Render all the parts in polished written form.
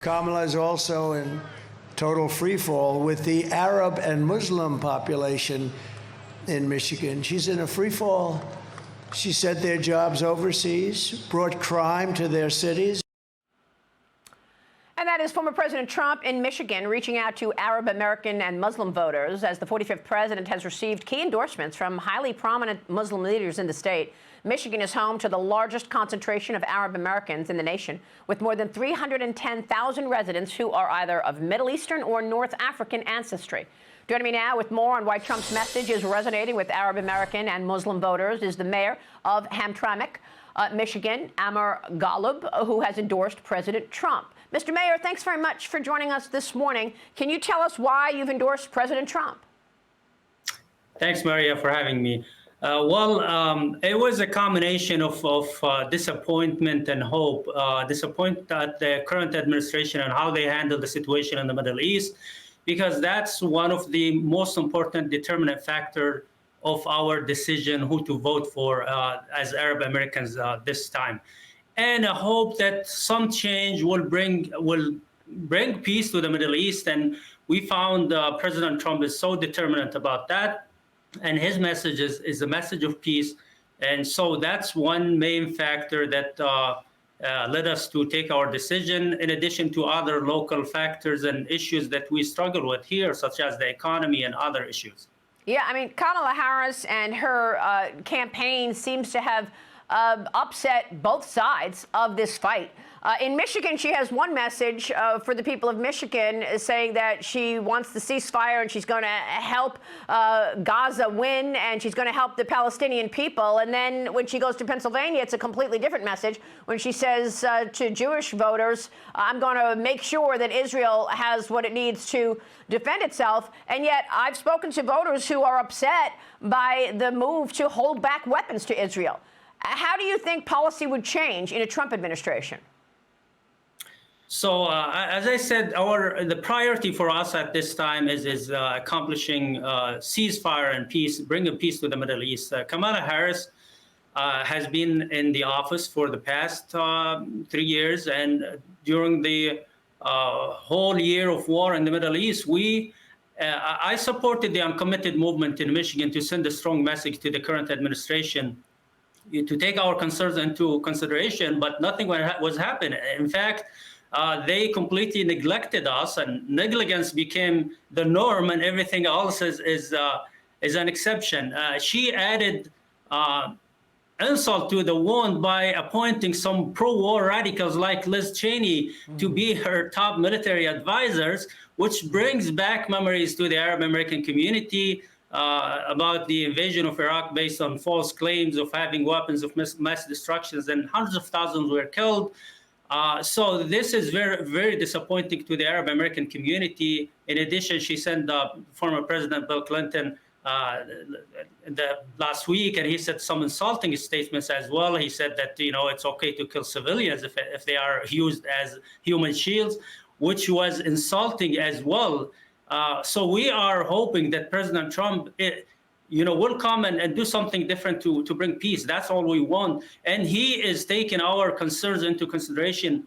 Kamala is also in total freefall with the Arab and Muslim population in Michigan. She's in a freefall. She sent their jobs overseas, brought crime to their cities. And that is former President Trump in Michigan reaching out to Arab American and Muslim voters as the 45th president has received key endorsements from highly prominent Muslim leaders in the state. Michigan is home to the largest concentration of Arab Americans in the nation, with more than 310,000 residents who are either of Middle Eastern or North African ancestry. Joining me now with more on why Trump's message is resonating with Arab American and Muslim voters is the mayor of Hamtramck, Michigan, Amer Ghalib, who has endorsed President Trump. Mr. Mayor, thanks very much for joining us this morning. Can you tell us why you've endorsed President Trump? Thanks, Maria, for having me. It was a combination of disappointment and hope. Disappointment at the current administration and how they handle the situation in the Middle East, because that's one of the most important determinant factor of our decision who to vote for as Arab Americans this time. And I hope that some change will bring peace to the Middle East. And we found President Trump is so determined about that. And his message is a message of peace. And so that's one main factor that led us to take our decision, in addition to other local factors and issues that we struggle with here, such as the economy and other issues. Yeah, I mean, Kamala Harris and her campaign seems to have upset both sides of this fight. In Michigan, she has one message for the people of Michigan, saying that she wants the ceasefire and she's going to help Gaza win and she's going to help the Palestinian people. And then when she goes to Pennsylvania, it's a completely different message when she says to Jewish voters, I'm going to make sure that Israel has what it needs to defend itself. And yet I've spoken to voters who are upset by the move to hold back weapons to Israel. How do you think policy would change in a Trump administration? So, as I said, the priority for us at this time is accomplishing ceasefire and peace, bringing peace to the Middle East. Kamala Harris has been in the office for the past 3 years, and during the whole year of war in the Middle East, I supported the uncommitted movement in Michigan to send a strong message to the current administration to take our concerns into consideration, but nothing was happening. In fact, they completely neglected us, and negligence became the norm, and everything else is an exception. She added insult to the wound by appointing some pro-war radicals like Liz Cheney to be her top military advisors, which brings back memories to the Arab American community about the invasion of Iraq based on false claims of having weapons of mass destructions, and hundreds of thousands were killed. So this is very, very disappointing to the Arab American community. In addition, she sent former President Bill Clinton last week, and he said some insulting statements as well. He said that, it's okay to kill civilians if they are used as human shields, which was insulting as well. So we are hoping that President Trump, will come and do something different to bring peace. That's all we want. And he is taking our concerns into consideration.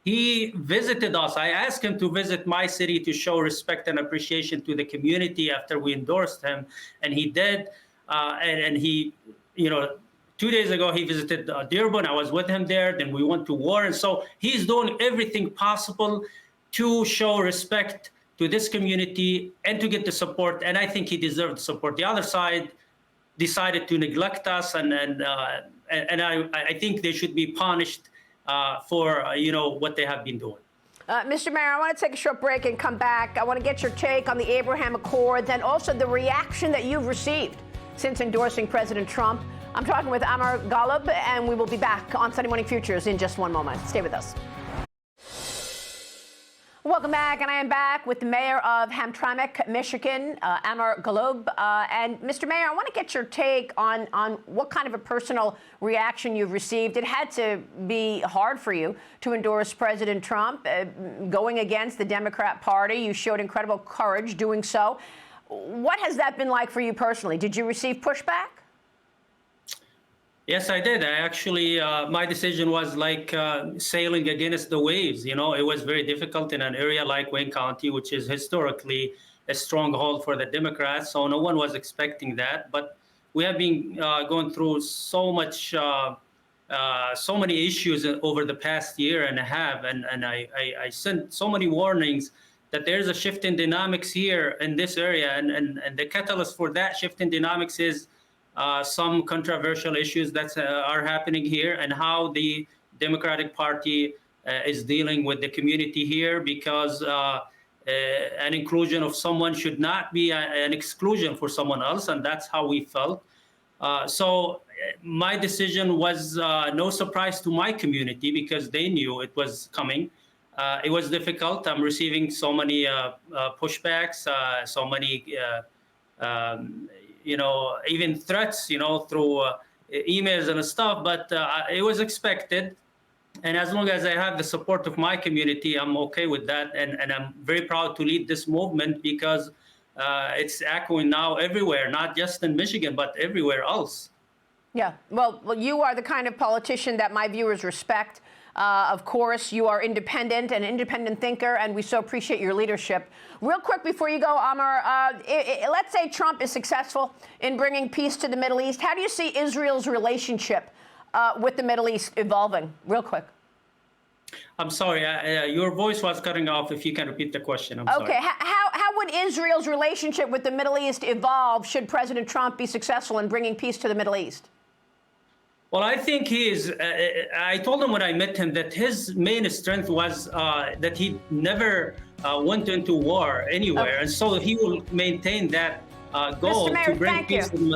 He visited us. I asked him to visit my city to show respect and appreciation to the community after we endorsed him. And he did. And he, 2 days ago, he visited Dearborn. I was with him there. Then we went to Warren. So he's doing everything possible to show respect to this community and to get the support, and I think he deserved the support. The other side decided to neglect us, and I think they should be punished for what they have been doing. Mr. Mayor, I want to take a short break and come back. I want to get your take on the Abraham Accords and also the reaction that you've received since endorsing President Trump. I'm talking with Amer Ghalib, and we will be back on Sunday Morning Futures in just one moment. Stay with us. Welcome back, and I am back with the mayor of Hamtramck, Michigan, Amer Ghalib. And Mr. Mayor, I want to get your take on what kind of a personal reaction you've received. It had to be hard for you to endorse President Trump, going against the Democrat Party. You showed incredible courage doing so. What has that been like for you personally? Did you receive pushback? Yes, I did. I actually, my decision was like sailing against the waves. You know, it was very difficult in an area like Wayne County, which is historically a stronghold for the Democrats. So no one was expecting that. But we have been going through so much, so many issues over the past year and a half. And I sent so many warnings that there's a shift in dynamics here in this area. And the catalyst for that shift in dynamics is some controversial issues that are happening here, and how the Democratic Party is dealing with the community here, because an inclusion of someone should not be an exclusion for someone else, and that's how we felt. So my decision was no surprise to my community, because they knew it was coming. It was difficult. I'm receiving so many pushbacks, so many even threats, through emails and stuff, but it was expected. And as long as I have the support of my community, I'm okay with that. And I'm very proud to lead this movement, because it's echoing now everywhere, not just in Michigan, but everywhere else. Yeah, well, you are the kind of politician that my viewers respect. Of course, you are independent, an independent thinker, and we so appreciate your leadership. Real quick before you go, Amer, let's say Trump is successful in bringing peace to the Middle East. How do you see Israel's relationship with the Middle East evolving? Real quick. I'm sorry, your voice was cutting off. If you can repeat the question, I'm sorry. Okay, how would Israel's relationship with the Middle East evolve should President Trump be successful in bringing peace to the Middle East? Well, I think I told him when I met him that his main strength was that he never went into war anywhere. Okay. And so he will maintain that goal to bring peace to the Middle East.